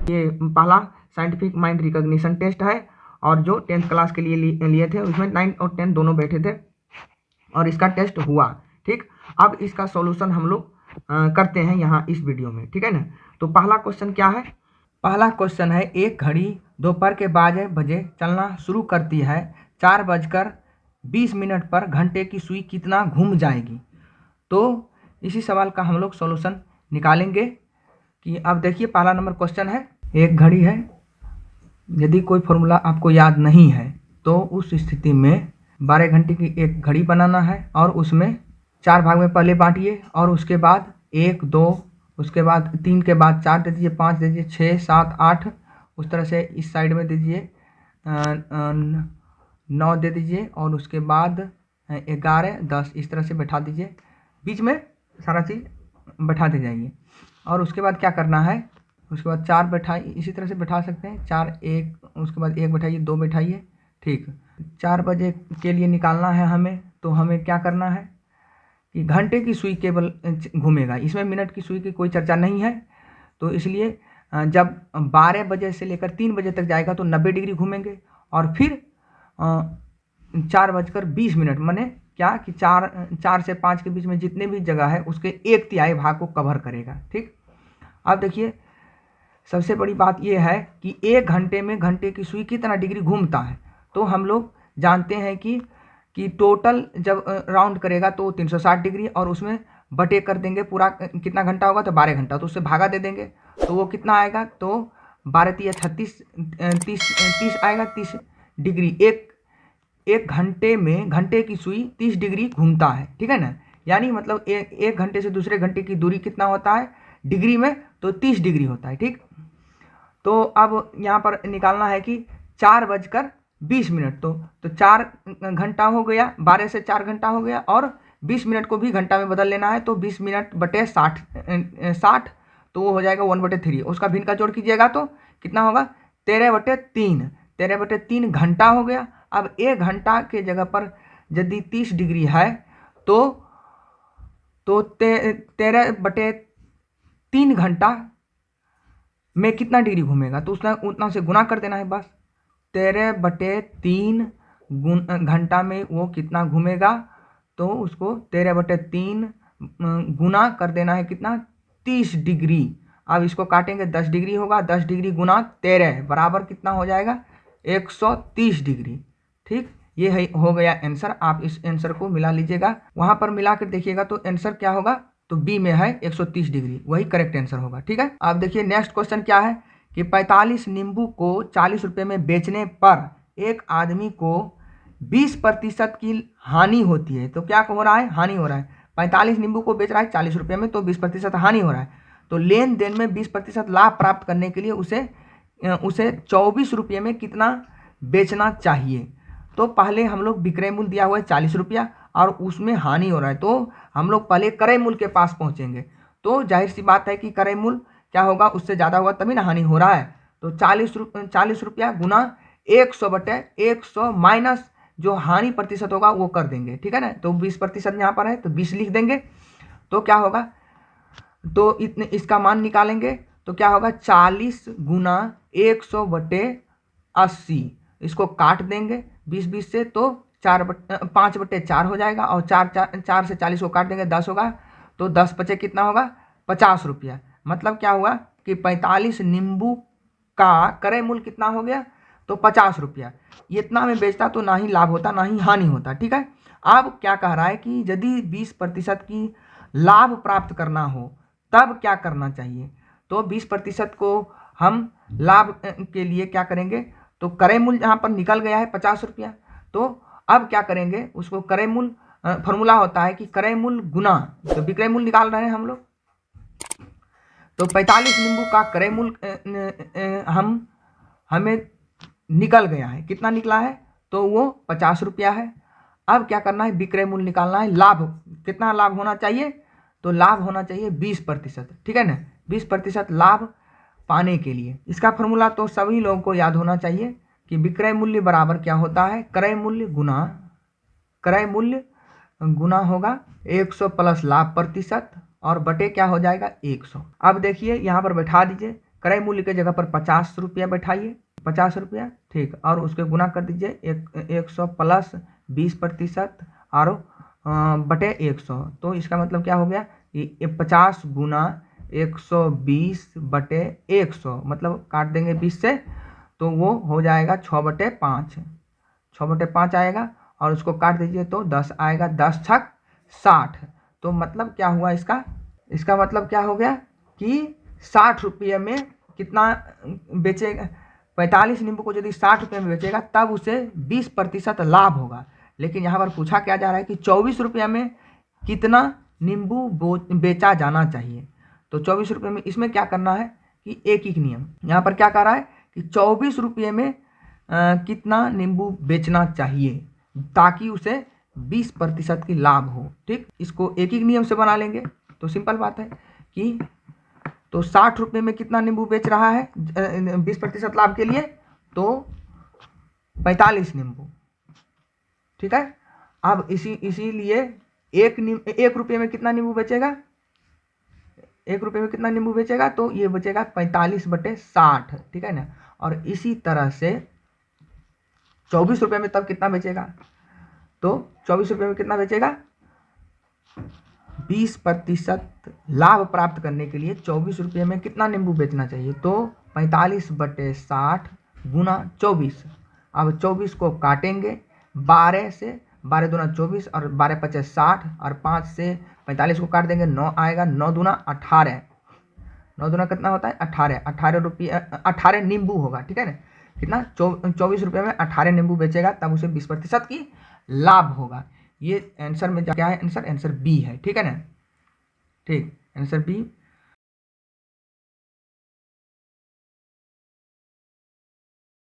ये पहला scientific mind recognition test है और जो 10th क्लास के लिए लिए थे उसमें 9 और 10 दोनों बैठे थे और इसका टेस्ट हुआ। ठीक, अब इसका सॉल्यूशन हम लोग करते हैं यहाँ इस वीडियो में। ठीक है ना। तो पहला क्वेश्चन क्या है? पहला क्वेश्चन है, एक घड़ी दोपहर के 12 बजे चलना शुरू करती है, 4:20 पर घंटे की सुई कितना घूम जाएगी। तो इसी सवाल का हम लोग सॉल्यूशन निकालेंगे कि अब देखिए पहला नंबर क्वेश्चन है, एक घड़ी है, यदि कोई फॉर्मूला आपको याद नहीं है तो उस स्थिति में 12 घंटे की एक घड़ी बनाना है और उसमें 4 भाग में पहले बांटिए और उसके बाद 1 2 उसके बाद 3 के बाद 4 दे दीजिए, 5 दे दीजिए, 6 7 8 उस तरह से इस साइड में दीजिए, 9 दे दीजिए और उसके बाद 11 10 इस तरह से बैठा दीजिए, बीच में सारा चीज़ बैठाते जाइए। और उसके बाद क्या करना है, उसके बाद 4 बैठाइए, इसी तरह से बैठा सकते हैं, 4 1 उसके बाद 1 बैठाइए, 2 बैठाइए। ठीक, 4 बजे के लिए निकालना है हमें, तो हमें क्या करना है कि घंटे की सुई केवल घूमेगा, इसमें मिनट की सुई की कोई चर्चा नहीं है। तो इसलिए जब 12 बजे से लेकर 3 बजे तक जाएगा तो 90 डिग्री घूमेंगे और फिर 4:20 माने क्या कि 4 से 5 के बीच में जितने भी जगह है उसके 1/3 भाग को कवर करेगा। ठीक, अब देखिए सबसे बड़ी बात यह है कि 1 घंटे में घंटे की सुई कितना डिग्री घूमता है। तो हम लोग जानते हैं कि टोटल जब राउंड करेगा तो 360 डिग्री और उसमें बटे कर देंगे, पूरा कितना घंटा होगा तो 12 घंटा, तो उससे भागा दे देंगे तो वो कितना आएगा, तो 12 3 36 30 आएगा, 30 डिग्री। एक घंटे में घंटे की सुई 30 डिग्री घूमता है। ठीक है ना, यानी मतलब एक घंटे से दूसरे घंटे की दूरी कितना होता है डिग्री में, तो 30 डिग्री होता है। ठीक, तो अब यहाँ पर निकालना है कि 4:20 तो 4 घंटा हो गया, 12 से 4 घंटा हो गया और 20 मिनट को भी घंटा में बदल लेना है, तो 20 मिनट बटे 60 तो वो हो जाएगा 1/3। उसका भिन्न का जोड़ कीजिएगा तो कितना होगा, 13/3 घंटा हो गया। अब 1 घंटा के जगह पर यदि 30 डिग्री है तो 13/3 घंटा में कितना डिग्री घूमेगा, तो उसका उतना से गुना कर देना है बस। 13/3 घंटा में वो कितना घूमेगा, तो उसको 13/3 गुना कर देना है कितना, 30 डिग्री। अब इसको काटेंगे 10 डिग्री होगा, 10 डिग्री गुना 13 बराबर कितना हो जाएगा, 130 डिग्री। ठीक, ये है हो गया आंसर। आप इस आंसर को मिला लीजिएगा, वहाँ पर मिला कर देखिएगा तो आंसर क्या होगा, तो बी में है 130 डिग्री, वही करेक्ट आंसर होगा। ठीक है, आप देखिए नेक्स्ट क्वेश्चन क्या है कि 45 नींबू को 40 रुपये में बेचने पर एक आदमी को 20% की हानि होती है। तो क्या हो रहा है, हानि हो रहा है। 45 नींबू को बेच रहा है 40 रुपये में, तो 20% हानि हो रहा है। तो लेन देन में 20% लाभ प्राप्त करने के लिए उसे 24 रुपये में कितना बेचना चाहिए। तो पहले हम लोग विक्रय मूल्य दिया हुआ है 40 रुपया और उसमें हानि हो रहा है, तो हम लोग पहले क्रय मूल्य के पास पहुंचेंगे। तो जाहिर सी बात है कि क्रय मूल्य क्या होगा, उससे ज़्यादा होगा तभी ना हानि हो रहा है। तो 40 रुपया गुना 100/100 माइनस जो हानि प्रतिशत होगा वो कर देंगे। ठीक है ना, तो 20% यहाँ पर है तो 20 लिख देंगे, तो क्या होगा, तो इतने इसका मान निकालेंगे तो क्या होगा, 40 गुना 100/80, इसको काट देंगे 20 से, तो 5/4 हो जाएगा और 4 से 40 को काट देंगे 10 होगा, तो 10 बचे कितना होगा, 50 रुपया। मतलब क्या हुआ कि 45 नींबू का क्रय मूल्य कितना हो गया, तो 50 रुपया। इतना में बेचता तो ना ही लाभ होता ना ही हानि होता। ठीक है, अब क्या कह रहा है कि यदि 20% की लाभ प्राप्त करना हो तब क्या करना चाहिए। तो 20% को हम लाभ के लिए क्या करेंगे, तो क्रय मूल्य यहाँ पर निकल गया है 50 रुपया, तो अब क्या करेंगे, उसको क्रय मूल्य फॉर्मूला होता है कि क्रय मूल्य गुना, तो विक्रय मूल्य निकाल रहे हैं हम लोग, तो 45 नींबू का क्रय मूल्य हमें निकल गया है, कितना निकला है, तो वो 50 रुपया है। अब क्या करना है, विक्रय मूल्य निकालना है, लाभ कितना लाभ होना चाहिए, तो लाभ होना चाहिए 20%। ठीक है ना, 20% लाभ पाने के लिए इसका फॉर्मूला तो सभी लोगों को याद होना चाहिए कि विक्रय मूल्य बराबर क्या होता है, क्रय मूल्य गुना होगा 100 प्लस लाभ प्रतिशत और बटे क्या हो जाएगा 100। अब देखिए यहाँ पर बैठा दीजिए क्रय मूल्य के जगह पर 50 रुपया बैठाइए, 50 रुपया, ठीक। और उसके गुना कर दीजिए 100 प्लस 20% और बटे 100। तो इसका मतलब क्या हो गया कि 50 गुना 120 बटे 100, मतलब काट देंगे 20 से, तो वो हो जाएगा 6/5, 6/5 आएगा। और उसको काट दीजिए तो 10 आएगा, 10 छक 60। तो मतलब क्या हुआ इसका मतलब क्या हो गया कि 60 रुपये में कितना बेचेगा, 45 नींबू को यदि 60 रुपये में बेचेगा तब उसे 20% लाभ होगा। लेकिन यहाँ पर पूछा क्या जा रहा है कि 24 रुपये में कितना नींबू बेचा जाना चाहिए। तो 24 रुपये में इसमें क्या करना है कि एक ही नियम, यहाँ पर क्या कर रहा है कि 24 रुपये में कितना नींबू बेचना चाहिए ताकि उसे 20% की लाभ हो, ठीक। इसको एक ही नियम से बना लेंगे तो सिंपल बात है कि तो 60 रुपये में कितना नींबू बेच रहा है 20% लाभ के लिए, तो 45 नींबू, ठीक है। अब इसीलिए 1 रुपये में कितना नींबू बेचेगा, 1 रुपये में कितना नींबू बेचेगा, तो ये बचेगा 45/60, ठीक है ना। और इसी तरह से 24 रुपये में तब कितना बेचेगा, तो 24 रुपये में कितना बेचेगा, 20% लाभ प्राप्त करने के लिए 24 रुपये में कितना नींबू बेचना चाहिए, तो 45/60 गुना 24। अब 24 को काटेंगे 12 से, 12 दूना 24 और 12×5 60 और 5 से 45 को काट देंगे, 9 आएगा, 9 दूना 18, 9 दूना कितना होता है 18, 18 रुपये 18 नींबू होगा, ठीक है ना। कितना 24 रुपये में 18 नींबू बेचेगा तब उसे 20% की लाभ होगा। ये आंसर में क्या है, आंसर बी है, ठीक है ना, ठीक। Answer B